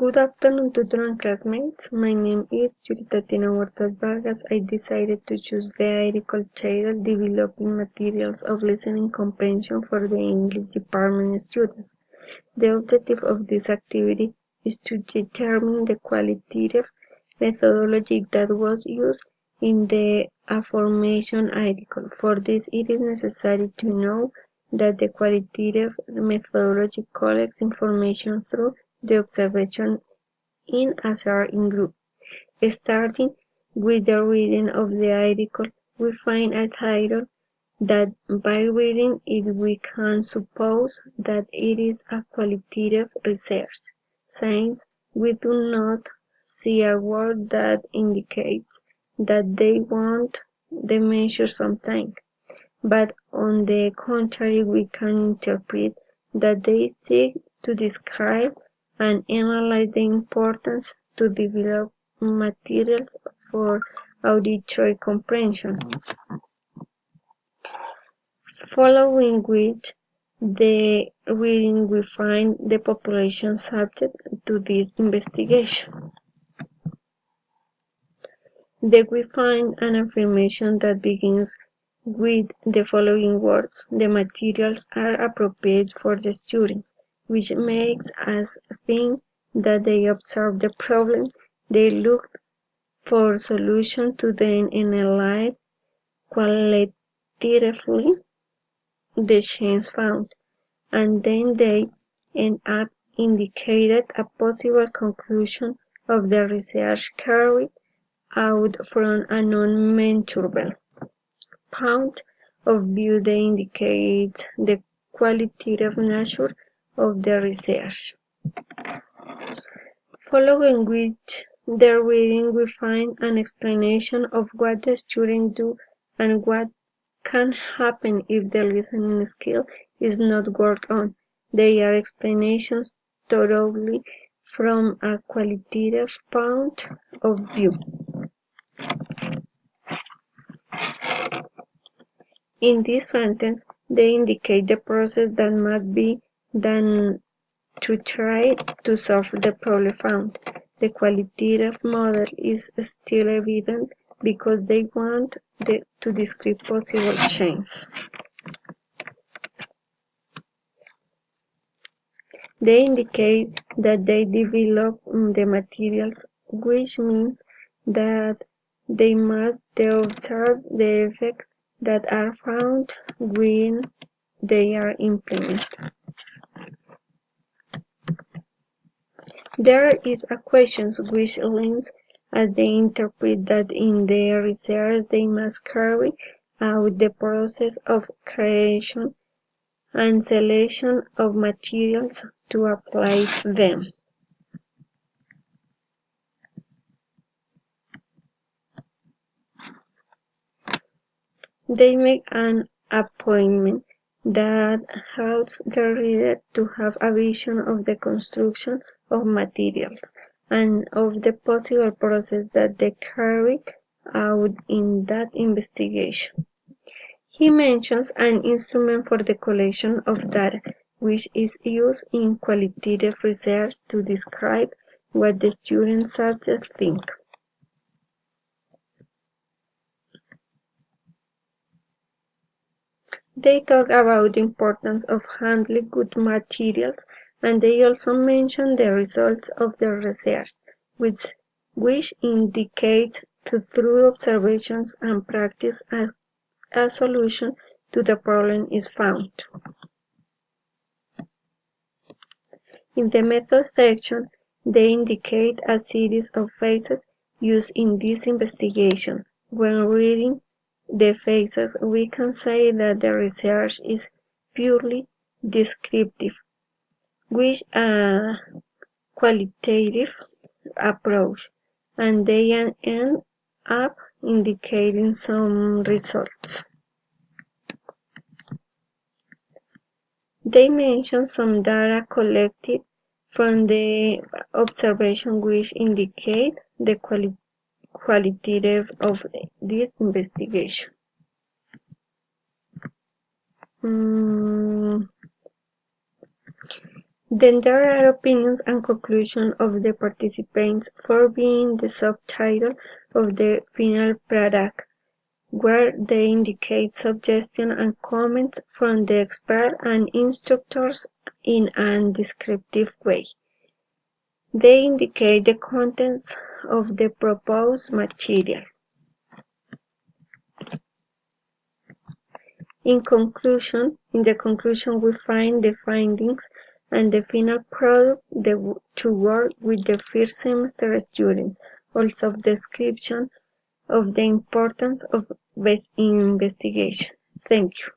Good afternoon, tutor and classmates. My name is Yuritatina Huertas Vargas. I decided to choose the article titled Developing Materials of Listening Comprehension for the English Department students. The objective of this activity is to determine the qualitative methodology that was used in the aforementioned article. For this, it is necessary to know that the qualitative methodology collects information through the observation in a certain group. Starting with the reading of the article, we find a title that by reading it we can suppose that it is a qualitative research. Since we do not see a word that indicates that they want the measure something, but on the contrary we can interpret that they seek to describe and analyze the importance to develop materials for auditory comprehension, following which the reading we find the population subject to this investigation. Then we find an affirmation that begins with the following words: the materials are appropriate for the students, which makes us think that they observe the problem, they looked for solutions to then analyze qualitatively the change found, and then they end up indicated a possible conclusion of the research carried out from a non-measurable point of view. They indicate the qualitative nature of the research. Following which the reading we find an explanation of what the students do and what can happen if the listening skill is not worked on. They are explanations thoroughly from a qualitative point of view. In this sentence, they indicate the process that must be done to try to solve the problem found. The qualitative model is still evident because they want to describe possible changes. They indicate that they develop the materials, which means that they must observe the effects that are found when they are implemented. There is a question which links as they interpret that in their research they must carry out the process of creation and selection of materials to apply them. They make an appointment that helps the reader to have a vision of the construction of materials and of the possible process that they carry out in that investigation. He mentions an instrument for the collection of data, which is used in qualitative research to describe what the student subjects think. They talk about the importance of handling good materials, and they also mention the results of their research, which indicate that through observations and practice a solution to the problem is found. In the method section, they indicate a series of phases used in this investigation. When reading the phases, we can say that the research is purely descriptive, with a qualitative approach, and they end up indicating some results. They mention some data collected from the observation which indicate the qualitative of this investigation. Then there are opinions and conclusions of the participants for being the subtitle of the final product, where they indicate suggestions and comments from the experts and instructors in a descriptive way. They indicate the contents of the proposed material. In the conclusion we find the findings and the final product to work with the first semester students, also description of the importance of investigation. Thank you.